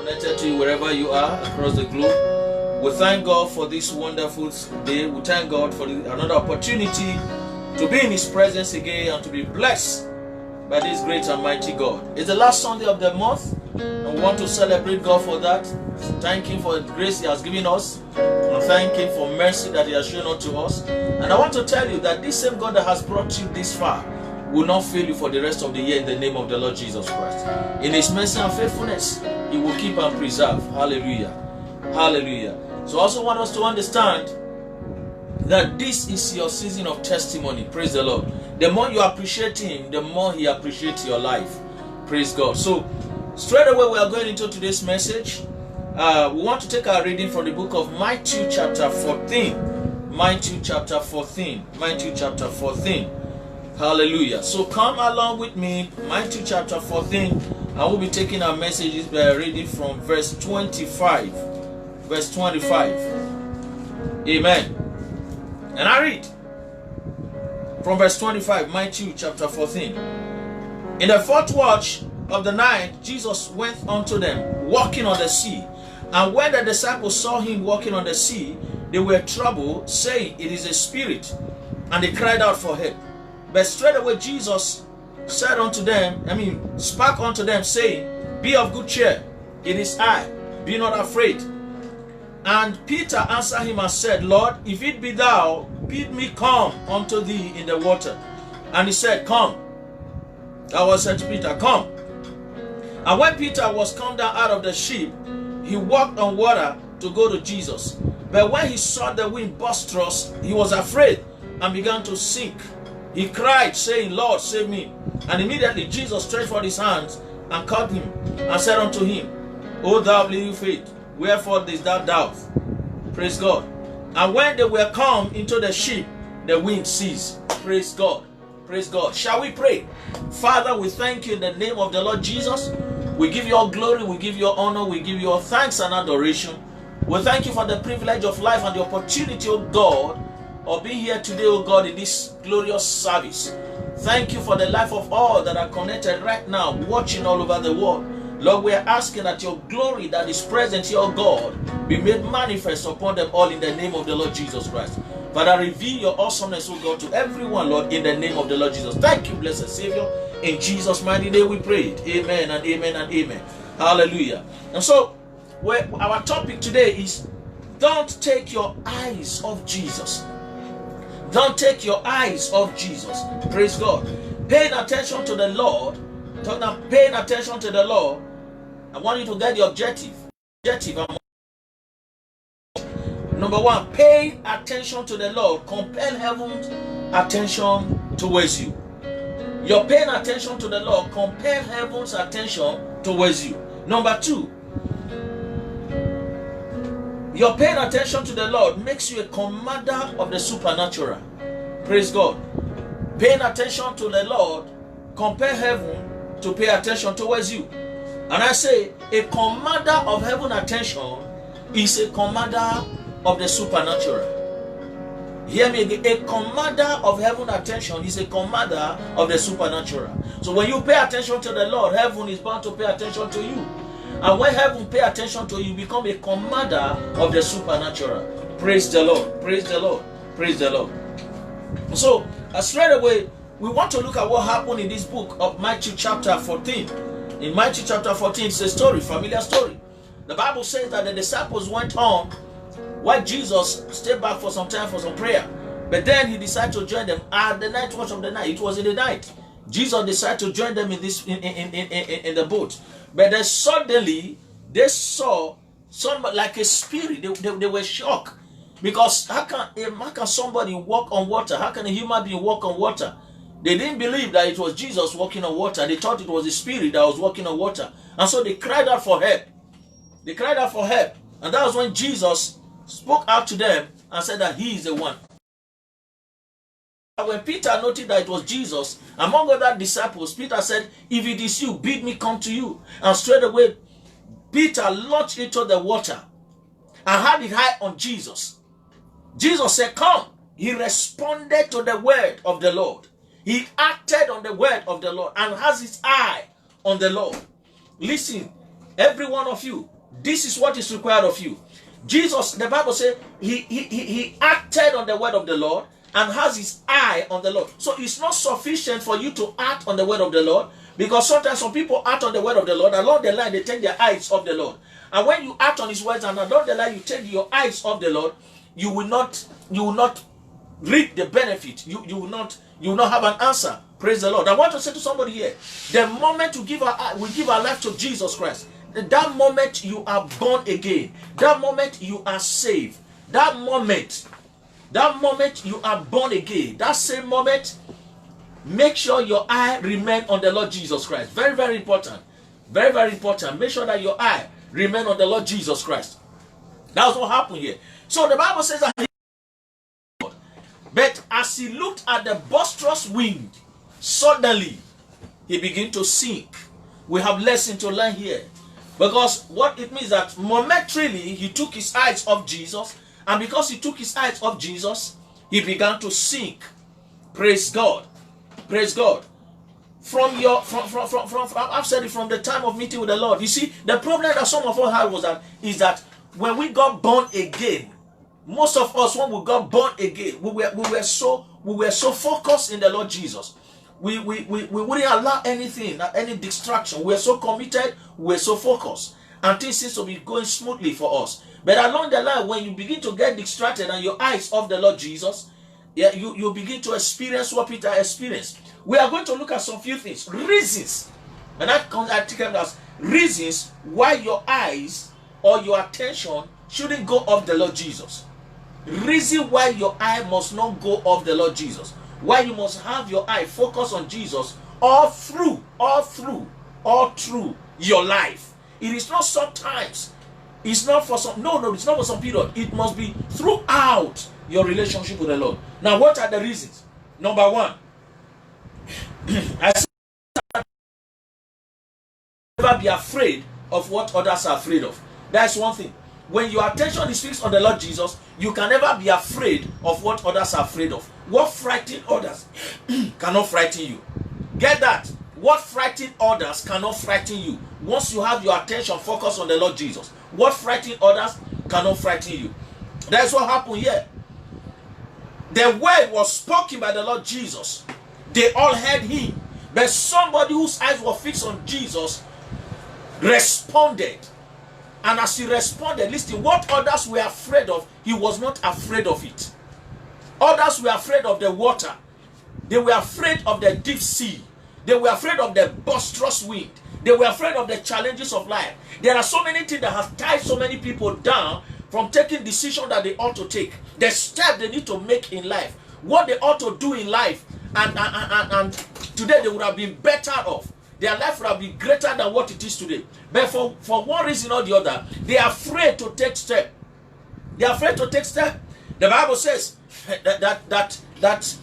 connected to you wherever you are across the globe. We thank God for this wonderful day. We thank God for another opportunity to be in His presence again and to be blessed by this great and mighty God. It's the last Sunday of the month, and we want to celebrate God for that. Thank Him for the grace He has given us, and thank Him for mercy that He has shown unto us. And I want to tell you that this same God that has brought you this far will not fail you for the rest of the year in the name of the Lord Jesus Christ. In His mercy and faithfulness, He will keep and preserve. Hallelujah. Hallelujah. So I also want us to understand that this is your season of testimony. Praise the Lord. The more you appreciate Him, the more He appreciates your life. Praise God. So straight away we are going into today's message. We want to take our reading from the book of Matthew chapter 14. Matthew chapter 14. Matthew chapter 14. Hallelujah. So come along with me, Matthew chapter 14, and we'll be taking our messages by reading from verse 25. Verse 25. Amen. And I read from verse 25, Matthew chapter 14. In the fourth watch of the night, Jesus went unto them, walking on the sea. And when the disciples saw Him walking on the sea, they were troubled, saying, It is a spirit. And they cried out for help. But straightway Jesus said unto them, spake unto them, saying, Be of good cheer, it is I, be not afraid. And Peter answered Him and said, Lord, if it be thou, bid me come unto thee in the water. And He said, Come. Thou was said to Peter, Come. And when Peter was come down out of the ship, he walked on water to go to Jesus. But when he saw the wind boisterous, he was afraid and began to sink. He cried, saying, Lord, save me. And immediately Jesus stretched forth His hands and caught him and said unto him, O thou of little faith, wherefore didst thou doubt? Praise God. And when they were come into the ship, the wind ceased. Praise God. Praise God. Shall we pray? Father, we thank You in the name of the Lord Jesus. We give You all glory, we give You all honor, we give You all thanks and adoration. We thank You for the privilege of life and the opportunity, O God, of being here today, O God, in this glorious service. Thank You for the life of all that are connected right now, watching all over the world. Lord, we are asking that Your glory that is present here, O God, be made manifest upon them all in the name of the Lord Jesus Christ. Father, reveal Your awesomeness, O God, to everyone, Lord, in the name of the Lord Jesus. Thank You, blessed Savior. In Jesus' mighty name we prayed. Amen and amen and amen. Hallelujah. And so, our topic today is, don't take your eyes off Jesus. Don't take your eyes off Jesus. Praise God. Paying attention to the Lord. Paying attention to the Lord. I want you to get the objective. Number one, paying attention to the Lord compel heaven's attention towards you. You're paying attention to the Lord compel heaven's attention towards you. Number two, your paying attention to the Lord makes you a commander of the supernatural. Praise God. Paying attention to the Lord compel heaven to pay attention towards you. And I say, a commander of heaven attention is a commander of the supernatural. Hear me again. A commander of heaven attention is a commander of the supernatural. So when you pay attention to the Lord, heaven is bound to pay attention to you. And when heaven pay attention to you, you become a commander of the supernatural. Praise the Lord. Praise the Lord. Praise the Lord. So, straight away, we want to look at what happened in this book of Matthew chapter 14. In Matthew chapter 14, it's a story, familiar story. The Bible says that the disciples went on while Jesus stayed back for some time for some prayer. But then He decided to join them at the night watch of the night. It was in the night. Jesus decided to join them in the boat. But then suddenly they saw somebody like a spirit. They were shocked. Because how can somebody walk on water? How can a human being walk on water? They didn't believe that it was Jesus walking on water. They thought it was the spirit that was walking on water. And so they cried out for help. They cried out for help. And that was when Jesus spoke out to them and said that He is the one. When Peter noted that it was Jesus, among other disciples, Peter said, If it is You, bid me come to you. And straight away, Peter launched into the water and had his eye on Jesus. Jesus said, Come. He responded to the word of the Lord. He acted on the word of the Lord and has his eye on the Lord. Listen, every one of you, This is what is required of you. Jesus, the Bible says, he acted on the word of the Lord and has his eye on the Lord. So it's not sufficient for you to act on the word of the Lord, because sometimes some people act on the word of the Lord, along the line they take their eyes off the Lord. And when you act on his words and along the line you take your eyes off the Lord, you will not reap the benefit. You will not have an answer. Praise the Lord. I want to say to somebody here, the moment we give our life to Jesus Christ, that moment you are born again, that moment you are saved, that moment you are born again, that same moment, make sure your eye remain on the Lord Jesus Christ. Very, very important. Very, very important. Make sure that your eye remain on the Lord Jesus Christ. That's what happened here. So the Bible says that but as he looked at the boisterous wind, suddenly he began to sink. We have lesson to learn here. Because what it means that momentarily he took his eyes off Jesus, and because he took his eyes off Jesus, he began to sink. Praise God. Praise God. I've said it, from the time of meeting with the Lord. You see, the problem that some of us had is that when we got born again, most of us, when we got born again, we were so focused in the Lord Jesus. We wouldn't allow anything, any distraction. We were so committed, we were so focused, and things seem to be going smoothly for us. But along the line, when you begin to get distracted and your eyes off the Lord Jesus, yeah, you begin to experience what Peter experienced. We are going to look at some few things, reasons, and I take them as reasons why your eyes or your attention shouldn't go off the Lord Jesus. Reason why your eye must not go off the Lord Jesus. Why you must have your eye focused on Jesus all through your life. It is not sometimes. It's not for some. No, it's not for some period. It must be throughout your relationship with the Lord. Now, what are the reasons? Number one, I said, never be afraid of what others are afraid of. That's one thing. When your attention is fixed on the Lord Jesus, you can never be afraid of what others are afraid of. What frightens others cannot frighten you. Get that? What frightens others cannot frighten you. Once you have your attention focused on the Lord Jesus, what frightens others cannot frighten you. That's what happened here. The word was spoken by the Lord Jesus. They all heard him. But somebody whose eyes were fixed on Jesus responded. And as he responded, listen, what others were afraid of, he was not afraid of it. Others were afraid of the water. They were afraid of the deep sea. They were afraid of the boisterous wind. They were afraid of the challenges of life. There are so many things that have tied so many people down from taking decisions that they ought to take. The step they need to make in life. What they ought to do in life. And today they would have been better off. Their life would have been greater than what it is today. But for one reason or the other, they are afraid to take step. They are afraid to take step. The Bible says that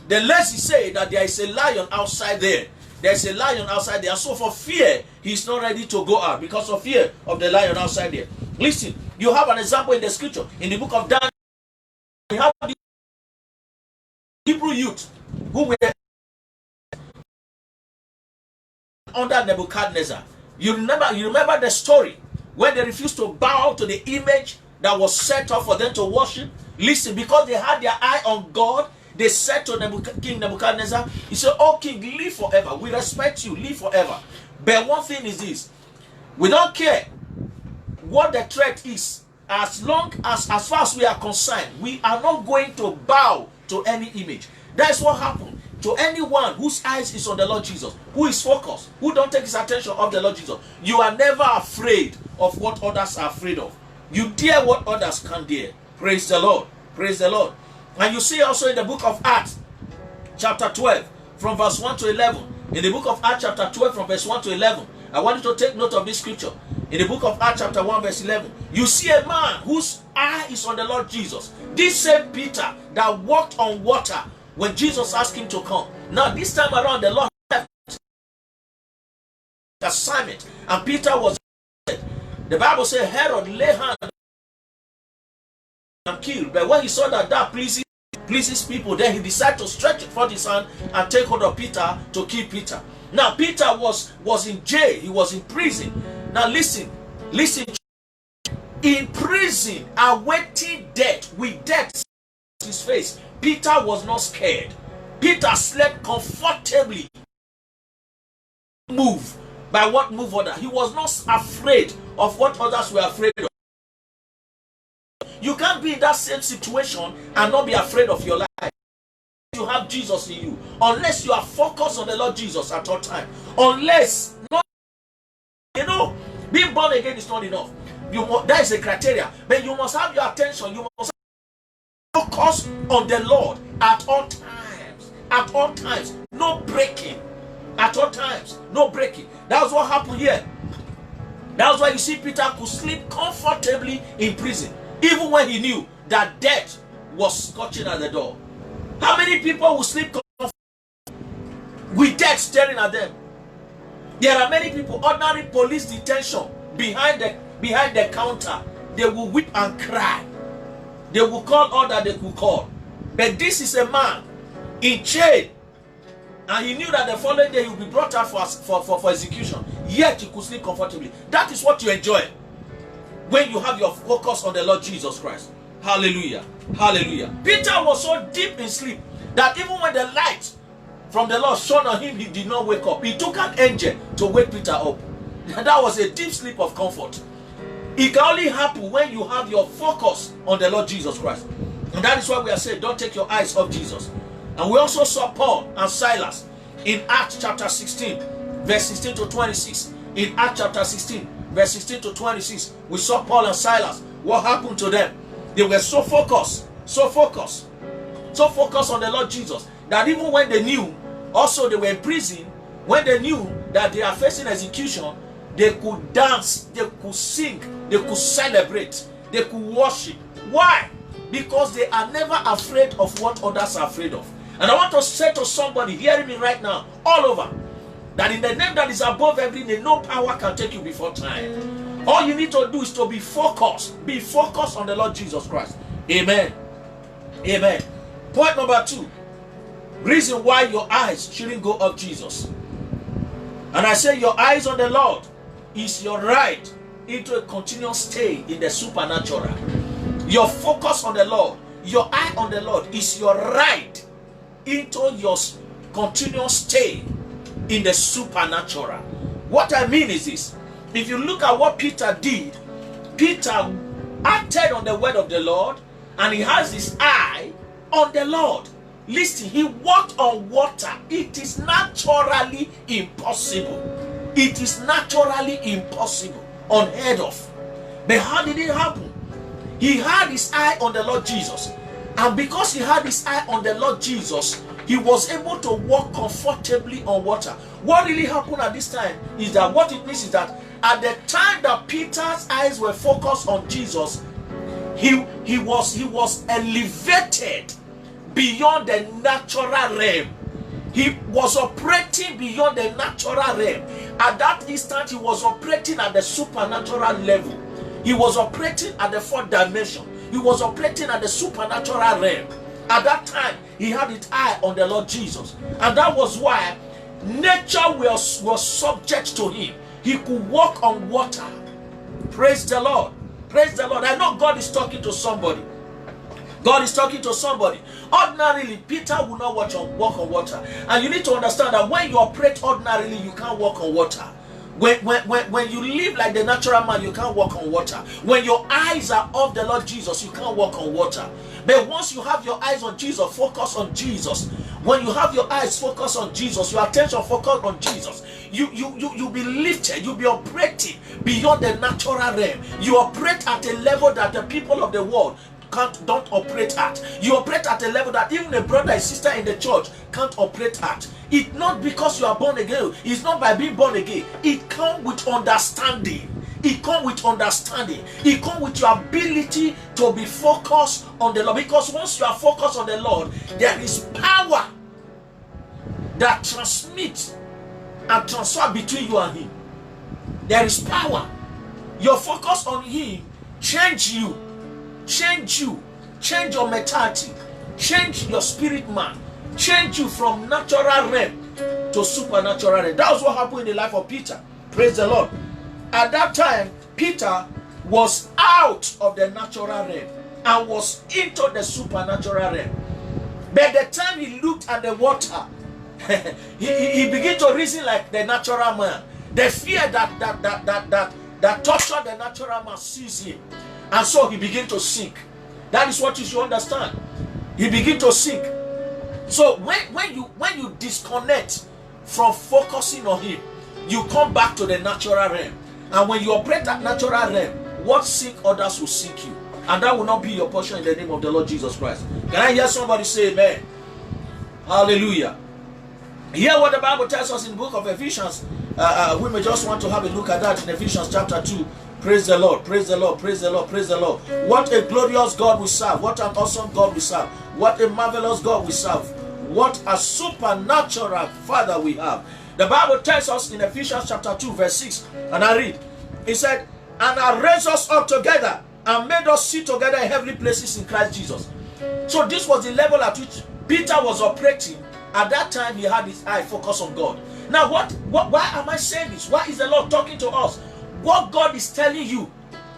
the lazy say that there is a lion outside there. There is a lion outside there. So for fear, he's not ready to go out because of fear of the lion outside there. Listen, you have an example in the scripture. In the book of Daniel, we have the Hebrew youth who were under Nebuchadnezzar. You remember the story when they refused to bow to the image that was set up for them to worship. Listen, because they had their eye on God, they said to King Nebuchadnezzar, he said, "Oh king, live forever. We respect you, live forever. But one thing is this, we don't care what the threat is, as far as we are concerned, we are not going to bow to any image." That's what happened to anyone whose eyes is on the Lord Jesus, who is focused, who don't take his attention off the Lord Jesus. You are never afraid of what others are afraid of. You dare what others can't dare. Praise the Lord. Praise the Lord. And you see also in the book of Acts, chapter 12, from verse 1 to 11. In the book of Acts, chapter 12, from verse 1 to 11. I want you to take note of this scripture. In the book of Acts, chapter 1, verse 11. You see a man whose eye is on the Lord Jesus. This same Peter that walked on water when Jesus asked him to come. Now, this time around, the Lord left the assignment. And Peter was dead. The Bible says Herod lay hand and killed. But when he saw that pleases people, then he decided to stretch forth his hand and take hold of Peter to kill Peter. Now, Peter was in jail. He was in prison. Now, listen. in prison, awaiting death, with death in his face, Peter was not scared. Peter slept comfortably. Move by what move other. He was not afraid of what others were afraid of. You can't be in that same situation and not be afraid of your life. You have Jesus in you, unless you are focused on the Lord Jesus at all time. Unless, being born again is not enough. That is a criteria, but you must have your attention. You must focus on the Lord at all times. At all times, no breaking. At all times, no breaking. That's what happened here. That's why you see Peter could sleep comfortably in prison, even when he knew that death was scratching at the door. How many people will sleep comfortably with death staring at them? There are many people, ordinary police detention, behind the counter, they will weep and cry. They will call all that they could call. But this is a man in chain, and he knew that the following day he would be brought out for execution. Yet he could sleep comfortably. That is what you enjoy when you have your focus on the Lord Jesus Christ. Hallelujah. Hallelujah. Peter was so deep in sleep that even when the light from the Lord shone on him, he did not wake up. He took an angel to wake Peter up. And that was a deep sleep of comfort. It can only happen when you have your focus on the Lord Jesus Christ. And that is why we are saying, don't take your eyes off Jesus. And we also saw Paul and Silas in Acts chapter 16, verse 16 to 26. In Acts chapter 16, verse 16 to 26, we saw Paul and Silas. What happened to them? They were so focused on the Lord Jesus, that even when they knew, also they were in prison, when they knew that they are facing execution, they could dance, they could sing, they could celebrate, they could worship. Why? Because they are never afraid of what others are afraid of. And I want to say to somebody hearing me right now, all over, that in the name that is above every name, no power can take you before time. All you need to do is to be focused. Be focused on the Lord Jesus Christ. Amen. Amen. Point number 2. Reason why your eyes shouldn't go off Jesus. And I say your eyes on the Lord is your right into a continuous stay in the supernatural. Your focus on the Lord, your eye on the Lord is your right into your continuous stay in the supernatural. What I mean is this. If you look at what Peter did, Peter acted on the word of the Lord, and he has his eye on the Lord. Listen, he walked on water. It is naturally impossible. It is naturally impossible, unheard of. But how did it happen? He had his eye on the Lord Jesus. And because he had his eye on the Lord Jesus, he was able to walk comfortably on water. What really happened at this time is that what it means is that at the time that Peter's eyes were focused on Jesus, he was elevated beyond the natural realm. He was operating beyond the natural realm. At that instant, he was operating at the supernatural level. He was operating at the 4th dimension. He was operating at the supernatural realm. At that time, he had his eye on the Lord Jesus. And that was why nature was subject to him. He could walk on water. Praise the Lord. Praise the Lord. I know God is talking to somebody. God is talking to somebody. Ordinarily, Peter will not walk on water. And you need to understand that when you operate ordinarily, you can't walk on water. When you live like the natural man, you can't walk on water. When your eyes are off the Lord Jesus, you can't walk on water. But once you have your eyes on Jesus, focus on Jesus. When you have your eyes focused on Jesus, your attention focused on Jesus, you'll be lifted. You'll be operating beyond the natural realm. You operate at a level that the people of the world don't operate at. You operate at a level that even a brother and sister in the church can't operate at. It's not because you are born again. It's not by being born again. It comes with understanding. It comes with understanding. It comes with your ability to be focused on the Lord. Because once you are focused on the Lord, there is power that transmits and transfer between you and Him. There is power. Your focus on Him change you. Change you. Change your mentality. Change your spirit man. Change you from natural realm to supernatural realm. That was what happened in the life of Peter. Praise the Lord. At that time, Peter was out of the natural realm and was into the supernatural realm. By the time he looked at the water, he began to reason like the natural man. The fear that tortured the natural man seized him, and so he began to sink. That is what you should understand. He began to sink. So when you disconnect from focusing on him, you come back to the natural realm. And when you operate at natural realm, what seek others will seek you, and that will not be your portion in the name of the Lord Jesus Christ. Can I hear somebody say amen? Hallelujah. Hear what the Bible tells us in the book of Ephesians. We may just want to have a look at that in Ephesians chapter 2. Praise the Lord, praise the Lord, praise the Lord, praise the Lord. What a glorious God we serve. What an awesome God we serve. What a marvelous God we serve. What a supernatural Father we have. The Bible tells us in Ephesians chapter 2 verse 6, and I read, it said, and I raised us up together and made us sit together in heavenly places in Christ Jesus. So this was the level at which Peter was operating. At that time, he had his eye focused on God. Now, why am I saying this? Why is the Lord talking to us? What God is telling you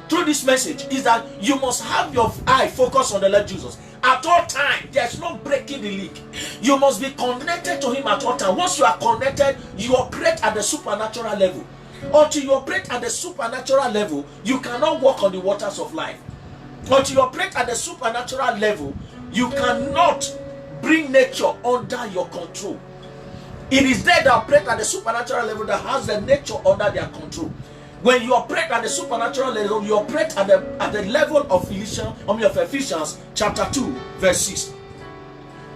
through this message is that you must have your eye focused on the Lord Jesus. At all times, there's no breaking the link. You must be connected to him at all times. Once you are connected, you operate at the supernatural level. Until you operate at the supernatural level, you cannot walk on the waters of life. Until you operate at the supernatural level, you cannot bring nature under your control. It is there that operate at the supernatural level that has the nature under their control. When you operate at the supernatural level, you operate at the level of Ephesians chapter 2 verse 6.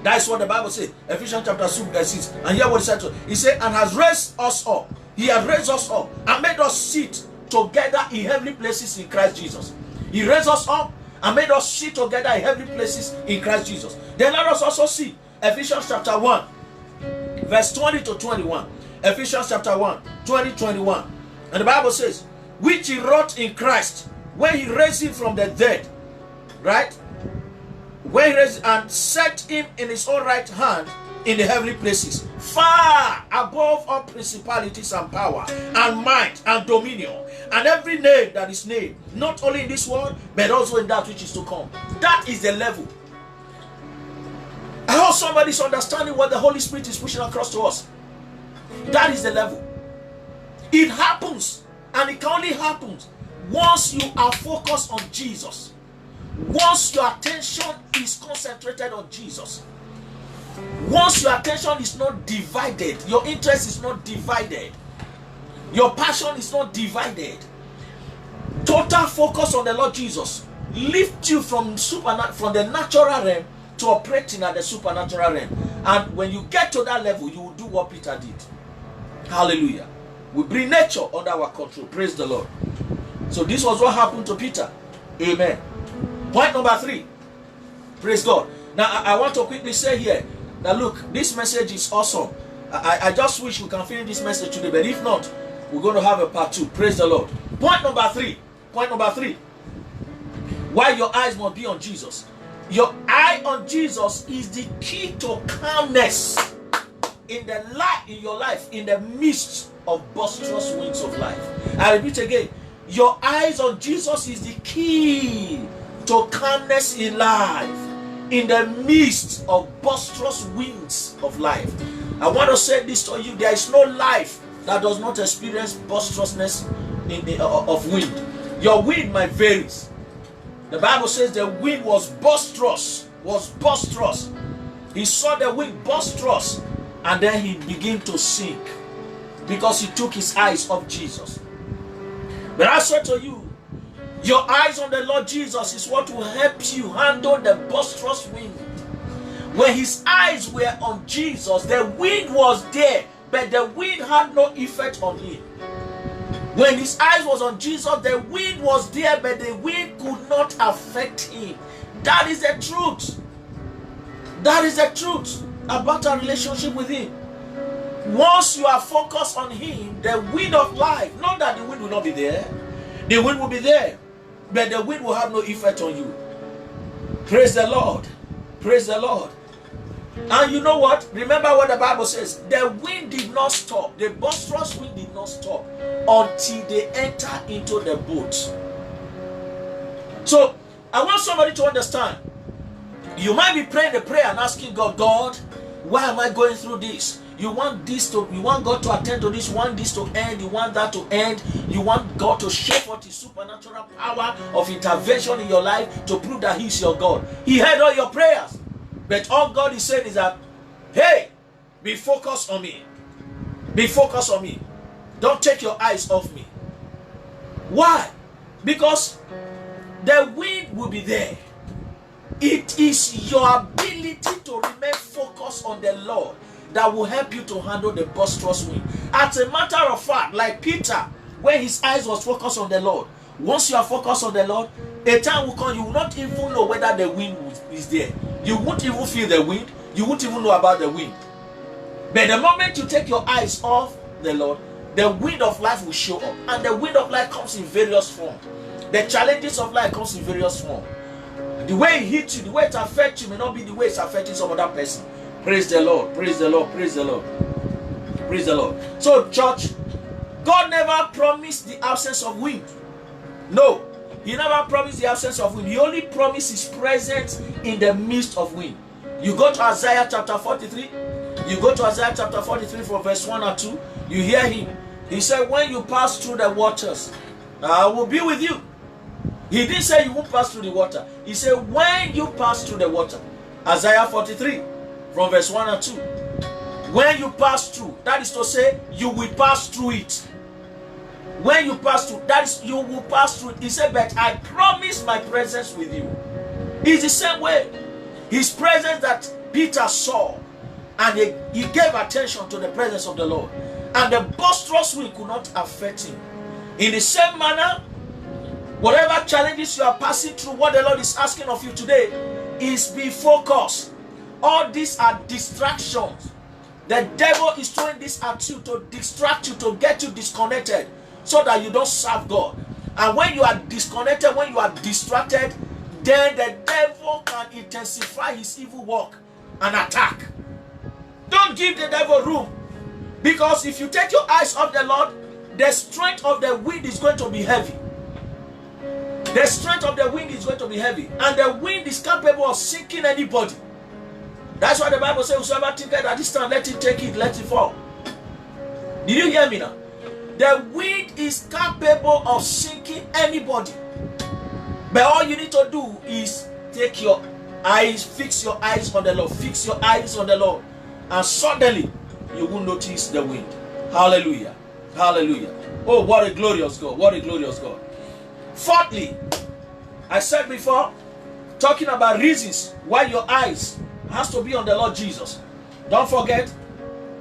That is what the Bible says. Ephesians chapter 2 verse 6. And hear what it said. He said, and has raised us up. He has raised us up and made us sit together in heavenly places in Christ Jesus. He raised us up and made us sit together in heavenly places in Christ Jesus. Then let us also see Ephesians chapter 1 verse 20 to 21. Ephesians chapter 1 20-21. And the Bible says, which he wrought in Christ when he raised him from the dead, right? When he raised and set him in his own right hand in the heavenly places, far above all principalities and power and might and dominion and every name that is named, not only in this world but also in that which is to come. That is the level. I hope somebody is understanding what the Holy Spirit is pushing across to us. That is the level. It happens, and it can only happen once you are focused on Jesus. Once your attention is concentrated on Jesus. Once your attention is not divided, your interest is not divided, your passion is not divided. Total focus on the Lord Jesus lift you from the natural realm to operating at the supernatural realm. And when you get to that level, you will do what Peter did. Hallelujah. We bring nature under our control. Praise the Lord. So this was what happened to Peter. Amen. Point number 3. Praise God. Now I want to quickly say here that look, this message is awesome. I just wish we can finish this message today, but if not, we're going to have a part 2. Praise the Lord. Point number 3. Point number 3. Why your eyes must be on Jesus. Your eye on Jesus is the key to calmness in the light in your life, in the midst of boisterous winds of life. I repeat again, your eyes on Jesus is the key to calmness in life, in the midst of boisterous winds of life. I want to say this to you: there is no life that does not experience boisterousness of wind. Your wind might vary. The Bible says the wind was boisterous. He saw the wind boisterous, and then he began to sink because he took his eyes off Jesus. But I say to you, your eyes on the Lord Jesus is what will help you handle the boisterous wind. When his eyes were on Jesus, the wind was there, but the wind had no effect on him. When his eyes was on Jesus, the wind was there, but the wind could not affect him. That is the truth. That is the truth about our relationship with him. Once you are focused on him, the wind of life, not that the wind will not be there, the wind will be there, but the wind will have no effect on you. Praise the Lord. Praise the Lord. And you know what? Remember what the Bible says. The wind did not stop. The boisterous wind did not stop until they enter into the boat. So I want somebody to understand. You might be praying the prayer and asking God, God, why am I going through this? You want God to attend to this, you want this to end, you want that to end, you want God to show forth His supernatural power of intervention in your life to prove that He's your God. He heard all your prayers. But all God is saying is that, hey, be focused on me. Be focused on me. Don't take your eyes off me. Why? Because the wind will be there. It is your ability to remain focused on the Lord that will help you to handle the boisterous wind. As a matter of fact, like Peter, when his eyes was focused on the Lord, once you are focused on the Lord, a time will come you will not even know whether the wind is there. You won't even feel the wind. You won't even know about the wind. But the moment you take your eyes off the Lord, the wind of life will show up. And the wind of life comes in various forms. The challenges of life comes in various forms. The way it hits you, the way it affects you may not be the way it's affecting some other person. Praise the Lord, praise the Lord, praise the Lord. Praise the Lord. So, church, God never promised the absence of wind. No, He never promised the absence of wind. He only promised His presence in the midst of wind. You go to Isaiah chapter 43. You go to Isaiah chapter 43 from verse 1 or 2. You hear Him. He said, when you pass through the waters, I will be with you. He didn't say you won't pass through the water. He said, when you pass through the water. Isaiah 43 from verse 1 and 2. When you pass through, that is to say, you will pass through it. When you pass through, that is, you will pass through it. He said, but I promise my presence with you. It's the same way. His presence that Peter saw, and he gave attention to the presence of the Lord. And the boisterous wind could not affect him. In the same manner, whatever challenges you are passing through, what the Lord is asking of you today is be focused. All these are distractions. The devil is throwing this at you to distract you, to get you disconnected so that you don't serve God. And when you are disconnected, when you are distracted, then the devil can intensify his evil work and attack. Don't give the devil room. Because if you take your eyes off the Lord, the strength of the wind is going to be heavy. The strength of the wind is going to be heavy. And the wind is capable of sinking anybody. That's why the Bible says, whosoever thinketh at this time, let him take it, let it fall. Did you hear me now? The wind is capable of sinking anybody. But all you need to do is take your eyes, fix your eyes on the Lord. Fix your eyes on the Lord. And suddenly, you will notice the wind. Hallelujah. Hallelujah. Oh, what a glorious God. What a glorious God. Fourthly, I said before, talking about reasons why your eyes has to be on the Lord Jesus. Don't forget,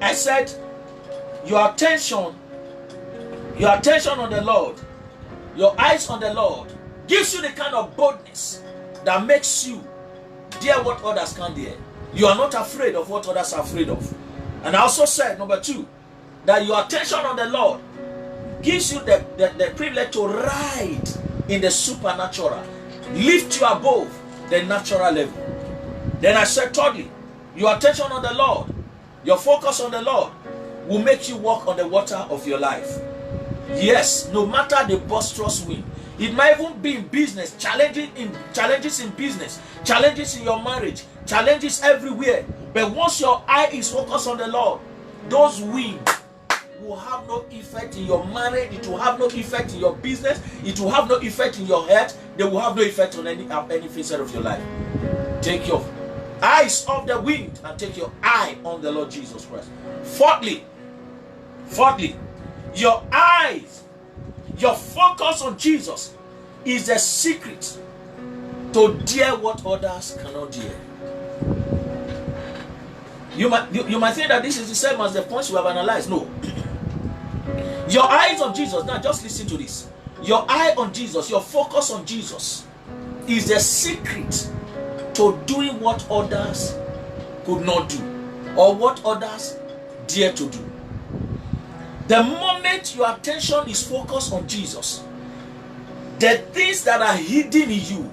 I said your attention on the Lord, your eyes on the Lord, gives you the kind of boldness that makes you dare what others can't dare. You are not afraid of what others are afraid of. And I also said, number 2, that your attention on the Lord gives you the privilege to ride in the supernatural, lift you above the natural level. Then I said, thirdly, your attention on the Lord, your focus on the Lord will make you walk on the water of your life. Yes, no matter the boisterous wind. It might even be in business, challenges in business, challenges in your marriage, challenges everywhere. But once your eye is focused on the Lord, those winds will have no effect in your marriage. It will have no effect in your business. It will have no effect in your health. They will have no effect on any facet of your life. Take your eyes off the wind and take your eye on the Lord Jesus Christ. Fourthly, your eyes, your focus on Jesus is the secret to dare what others cannot dare. You might think that this is the same as the points we have analyzed. No. Your eyes on Jesus. Now just listen to this. Your eye on Jesus, your focus on Jesus is the secret to doing what others could not do or what others dare to do. The moment your attention is focused on Jesus, the things that are hidden in you,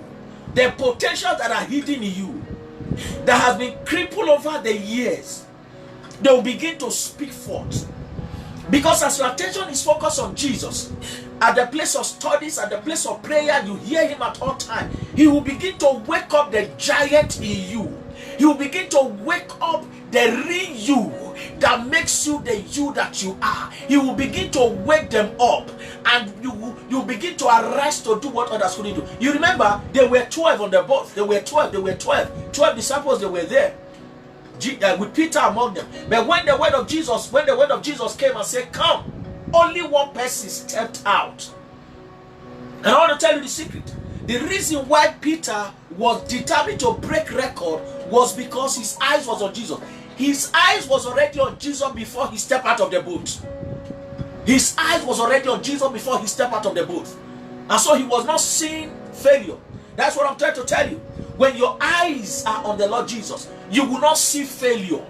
the potential that are hidden in you, that has been crippled over the years, they will begin to speak forth. Because as your attention is focused on Jesus, at the place of studies, at the place of prayer, you hear him at all times. He will begin to wake up the giant in you. He will begin to wake up the real you that makes you the you that you are. He will begin to wake them up, and you begin to arise to do what others couldn't do. You remember, there were 12 on the boat. There were 12 disciples. They were there with Peter among them. But when the word of Jesus came and said, "Come," only one person stepped out. And I want to tell you the secret. The reason why Peter was determined to break record was because his eyes was on Jesus. His eyes was already on Jesus before he stepped out of the boat. His eyes was already on Jesus before he stepped out of the boat. And so he was not seeing failure. That's what I'm trying to tell you. When your eyes are on the Lord Jesus, you will not see failure.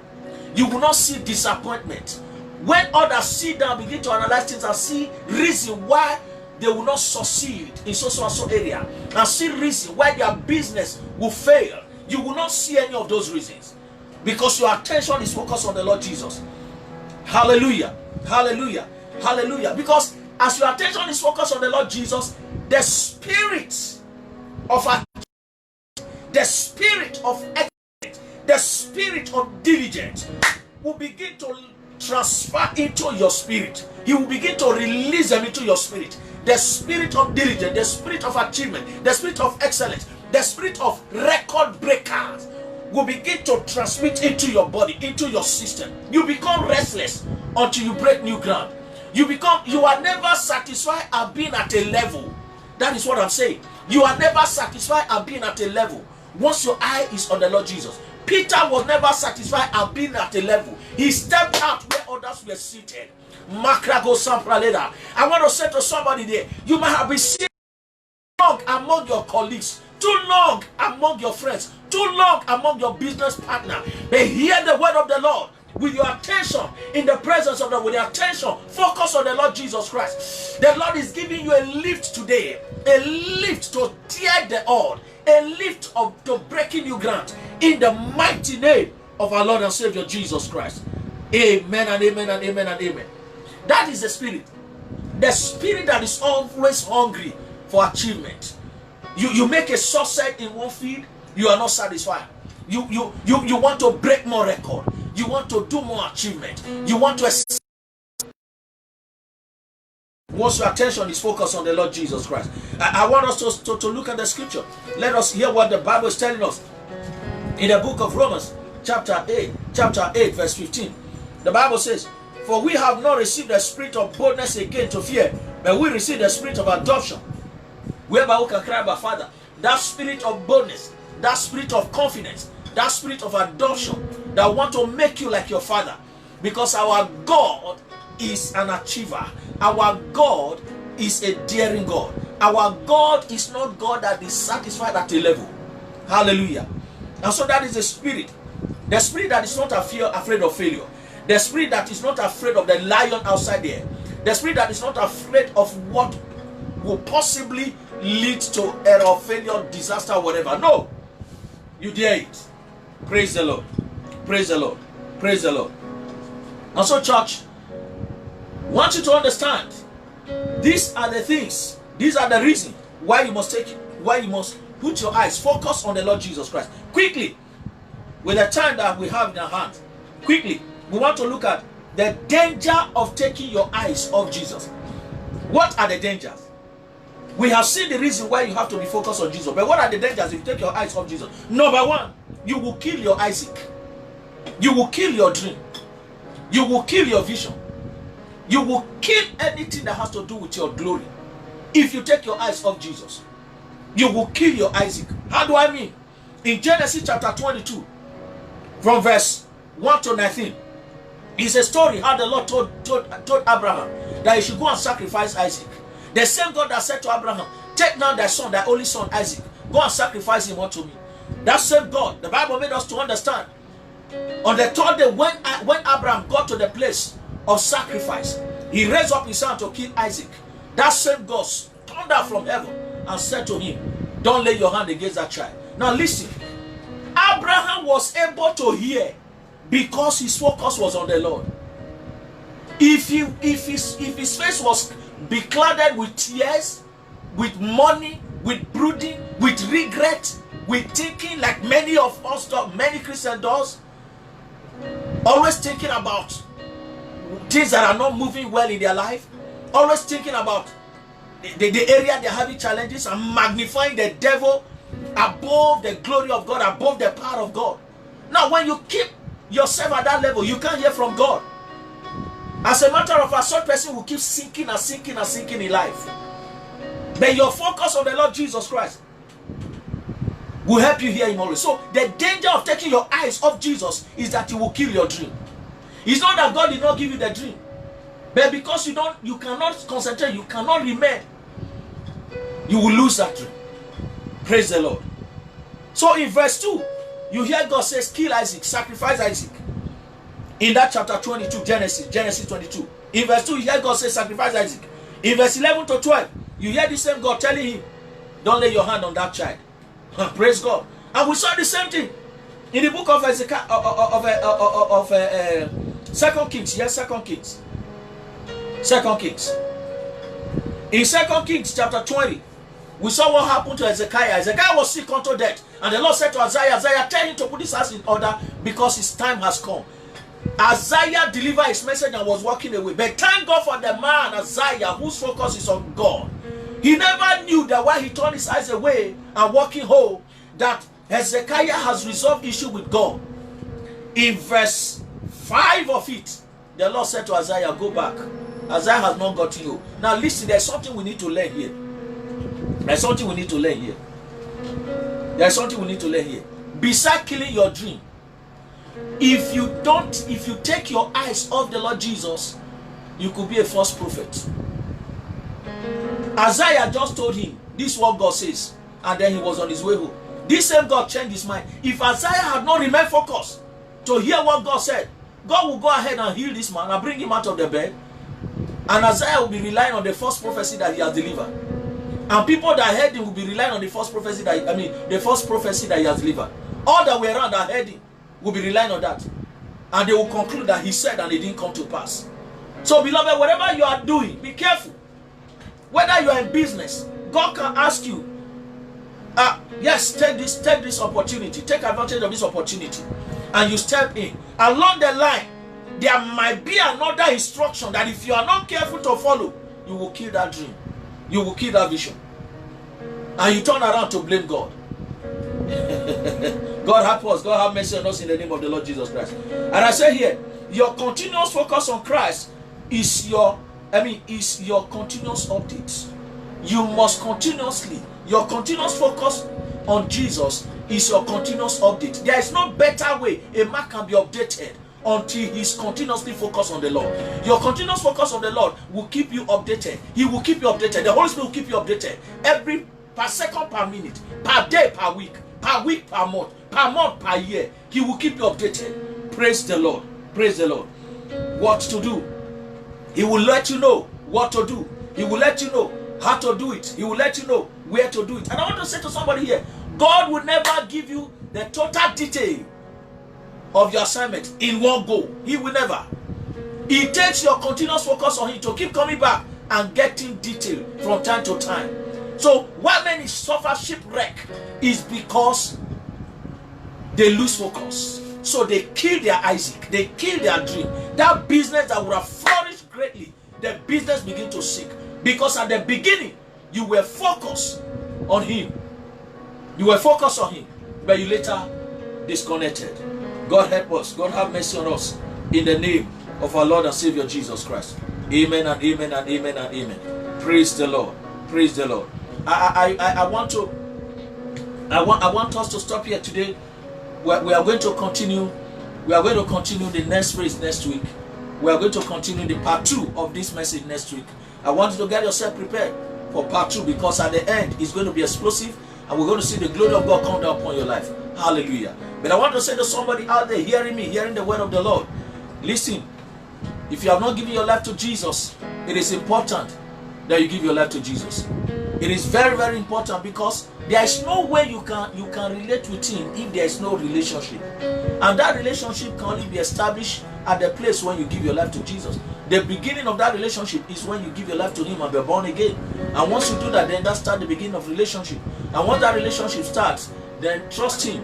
You will not see disappointment. When others sit down, begin to analyze things and see reason why they will not succeed in so area, and see reason why their business will fail, you will not see any of those reasons, because your attention is focused on the Lord Jesus. Hallelujah, hallelujah, hallelujah. Because as your attention is focused on the Lord Jesus, the spirit of excellence, the spirit of diligence will begin to transfer into your spirit. He will begin to release them into your spirit. The spirit of diligence, the spirit of achievement, the spirit of excellence, the spirit of record breakers will begin to transmit into your body, into your system. You become restless until you break new ground. You are never satisfied at being at a level. That is what I'm saying. You are never satisfied at being at a level once your eye is on the Lord Jesus. Peter was never satisfied at being at a level. He stepped out where others were seated. I want to say to somebody there, you might have been sitting long among your colleagues, too long among your friends, too long among your business partner. But hear the word of the Lord with your attention in the presence of the Lord, with your attention focus on the Lord Jesus Christ. The Lord is giving you a lift today, a lift to tear the odd, a lift to breaking new ground in the mighty name of our Lord and Savior Jesus Christ. Amen and amen and amen and amen. That is the spirit that is always hungry for achievement. You make a success in one field, you are not satisfied. You want to break more record. You want to do more achievement. You want to. Once your attention is focused on the Lord Jesus Christ, I want us to look at the scripture. Let us hear what the Bible is telling us in the book of Romans, chapter 8, verse 15. The Bible says, "For we have not received the spirit of boldness again to fear, but we receive the spirit of adoption, whereby we can cry, Abba, Father." That spirit of boldness, that spirit of confidence, that spirit of adoption that want to make you like your Father. Because our God is an achiever. Our God is a daring God. Our God is not God that is satisfied at a level. Hallelujah. And so that is the spirit. The spirit that is not afraid of failure. The spirit that is not afraid of the lion outside there. The spirit that is not afraid of what will possibly lead to error, failure, disaster, whatever. No. You dare it. Praise the Lord. Praise the Lord. Praise the Lord. And so, church, I want you to understand, these are the things, these are the reasons why you must put your eyes, focus on the Lord Jesus Christ. Quickly, with the time that we have in our hands, quickly, we want to look at the danger of taking your eyes off Jesus. What are the dangers? We have seen the reason why you have to be focused on Jesus. But what are the dangers if you take your eyes off Jesus? Number one, you will kill your Isaac. You will kill your dream. You will kill your vision. You will kill anything that has to do with your glory. If you take your eyes off Jesus, you will kill your Isaac. How do I mean? In Genesis chapter 22, from verse 1 to 19, it's a story how the Lord told Abraham that he should go and sacrifice Isaac. The same God that said to Abraham, "Take now thy son, thy only son Isaac, go and sacrifice him unto me." That same God, the Bible made us to understand. On the third day, when Abraham got to the place of sacrifice, he raised up his hand to kill Isaac. That same God thundered from heaven and said to him, "Don't lay your hand against that child." Now listen, Abraham was able to hear because his focus was on the Lord. If his face was be clouded with tears, with mourning, with brooding, with regret, with thinking like many of us do, many Christians does, always thinking about things that are not moving well in their life, always thinking about the area they're having challenges, and magnifying the devil above the glory of God, above the power of God. Now, when you keep yourself at that level, you can't hear from God. As a matter of fact, such person will keep sinking and sinking and sinking in life. But your focus on the Lord Jesus Christ will help you hear him always. So the danger of taking your eyes off Jesus is that you will kill your dream. It's not that God did not give you the dream, but because you cannot concentrate, you cannot remain, you will lose that dream. Praise the Lord. So in verse 2, you hear God says, kill Isaac, sacrifice Isaac. In that chapter 22, Genesis 22. In verse 2, you hear God say, sacrifice Isaac. In verse 11 to 12, you hear the same God telling him, don't lay your hand on that child. Praise God. And we saw the same thing in the book of Second Kings. Yes, Second Kings. Second Kings. In 2 Kings chapter 20, we saw what happened to Hezekiah. Hezekiah was sick unto death. And the Lord said to Isaiah, tell him to put his house in order because his time has come. Isaiah delivered his message and was walking away. But thank God for the man Isaiah whose focus is on God. He never knew that while he turned his eyes away and walking home, that Hezekiah has resolved issue with God. In verse 5 of it, the Lord said to Isaiah, go back. Isaiah has not gotten you. Now listen, there's something we need to learn here. There's something we need to learn here. There's something we need to learn here. Beside killing your dream, if you take your eyes off the Lord Jesus, you could be a false prophet. Isaiah just told him, this is what God says, and then he was on his way home. This same God changed his mind. If Isaiah had not remained focused to hear what God said, God will go ahead and heal this man and bring him out of the bed, and Isaiah will be relying on the false prophecy that he has delivered. And people that heard him will be relying on the false prophecy the false prophecy that he has delivered. All that were around that heard him will be relying on that, and they will conclude that he said and it didn't come to pass. So beloved, whatever you are doing, be careful. Whether you are in business, God can ask you, yes, take this opportunity, take advantage of this opportunity, and you step in. Along the line, there might be another instruction that if you are not careful to follow, you will kill that dream, you will kill that vision, and you turn around to blame God. God help us, God have mercy on us in the name of the Lord Jesus Christ. And I say here, your continuous focus on Christ is your continuous update. You must continuously, your continuous focus on Jesus is your continuous update. There is no better way a man can be updated until he's continuously focused on the Lord. Your continuous focus on the Lord will keep you updated. He will keep you updated. The Holy Spirit will keep you updated every per second, per minute, per day, per week, per month, per year. He will keep you updated. Praise the Lord. Praise the Lord. What to do? He will let you know what to do. He will let you know how to do it. He will let you know where to do it. And I want to say to somebody here, God will never give you the total detail of your assignment in one go. He will never. It takes your continuous focus on Him to keep coming back and getting detail from time to time. So why many suffer shipwreck is because they lose focus. So they kill their Isaac, they kill their dream. That business that would have flourished greatly, the business begin to sink. Because at the beginning, you were focused on Him. You were focused on Him, but you later disconnected. God help us. God have mercy on us. In the name of our Lord and Savior Jesus Christ. Amen and amen and amen and amen. Praise the Lord. Praise the Lord. I want us to stop here today. We are going to continue. We are going to continue the next phrase next week. We are going to continue the part 2 of this message next week. I want you to get yourself prepared for part 2, because at the end it's going to be explosive and we're going to see the glory of God come down upon your life. Hallelujah. But I want to say to somebody out there hearing me, hearing the word of the Lord, listen, if you have not given your life to Jesus, it is important that you give your life to Jesus. It is very, very important, because there is no way you can relate with Him if there is no relationship. And that relationship can only be established at the place when you give your life to Jesus. The beginning of that relationship is when you give your life to Him and be born again. And once you do that, then that starts the beginning of relationship. And once that relationship starts, then trust Him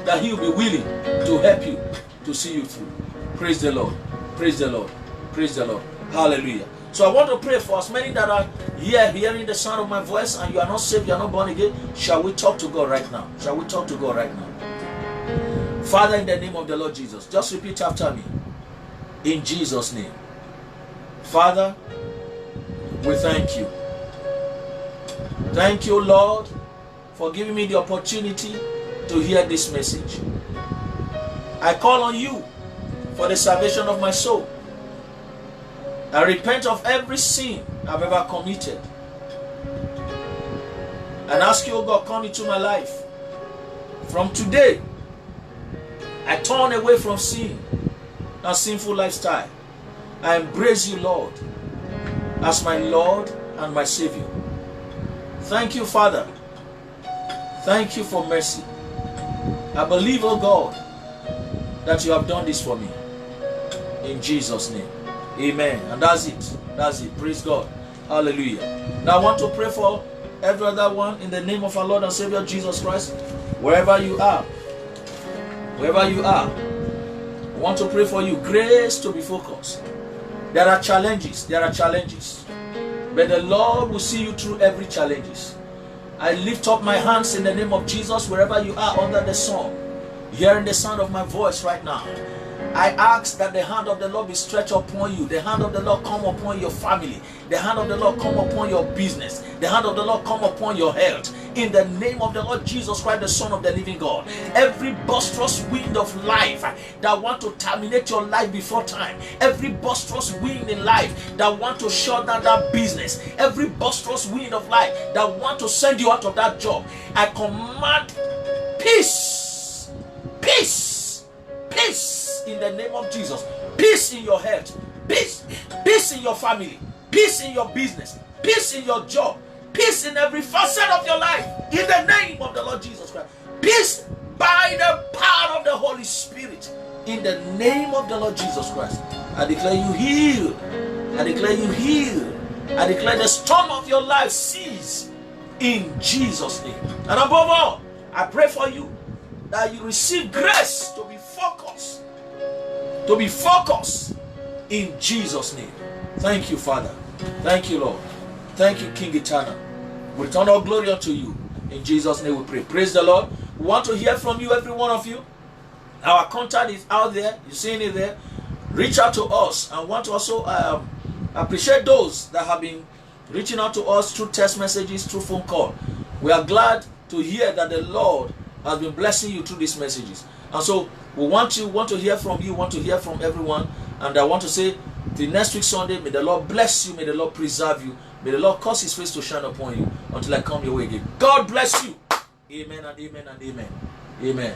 that He will be willing to help you to see you through. Praise the Lord. Praise the Lord. Praise the Lord. Hallelujah. So I want to pray for as many that are here hearing the sound of my voice and you are not saved, you are not born again. Shall we talk to God right now? Shall we talk to God right now? Father, in the name of the Lord Jesus, just repeat after me. In Jesus' name. Father, we thank you. Thank you, Lord, for giving me the opportunity to hear this message. I call on you for the salvation of my soul. I repent of every sin I've ever committed. And ask you, oh God, come into my life. From today, I turn away from sin and sinful lifestyle. I embrace you, Lord, as my Lord and my Savior. Thank you, Father. Thank you for mercy. I believe, oh God, that you have done this for me. In Jesus' name. Amen. And that's it. That's it. Praise God. Hallelujah. Now I want to pray for every other one in the name of our Lord and Savior Jesus Christ. Wherever you are. Wherever you are. I want to pray for you. Grace to be focused. There are challenges. There are challenges. But the Lord will see you through every challenges. I lift up my hands in the name of Jesus wherever you are under the sun. Hearing the sound of my voice right now. I ask that the hand of the Lord be stretched upon you. The hand of the Lord come upon your family. The hand of the Lord come upon your business. The hand of the Lord come upon your health. In the name of the Lord Jesus Christ, the Son of the living God. Every boisterous wind of life that want to terminate your life before time. Every boisterous wind in life that want to shut down that business. Every boisterous wind of life that want to send you out of that job. I command peace. Peace. Peace. In the name of Jesus. Peace in your health. Peace in your family. Peace in your business. Peace in your job. Peace in every facet of your life. In the name of the Lord Jesus Christ. Peace by the power of the Holy Spirit. In the name of the Lord Jesus Christ. I declare you healed. I declare you healed. I declare the storm of your life cease. In Jesus' name. And above all, I pray for you that you receive grace to be focused. To be focused in Jesus' name. Thank you, Father. Thank you, Lord. Thank you, King Eternal. We return all glory unto you. In Jesus' name we pray. Praise the Lord. We want to hear from you, every one of you. Our contact is out there. You're seeing it there. Reach out to us. I want to also appreciate those that have been reaching out to us through text messages, through phone call. We are glad to hear that the Lord has been blessing you through these messages. And so we want to hear from you, want to hear from everyone. And I want to say, the next week Sunday, may the Lord bless you, may the Lord preserve you, may the Lord cause His face to shine upon you until I come your way again. God bless you. Amen and amen and amen. Amen.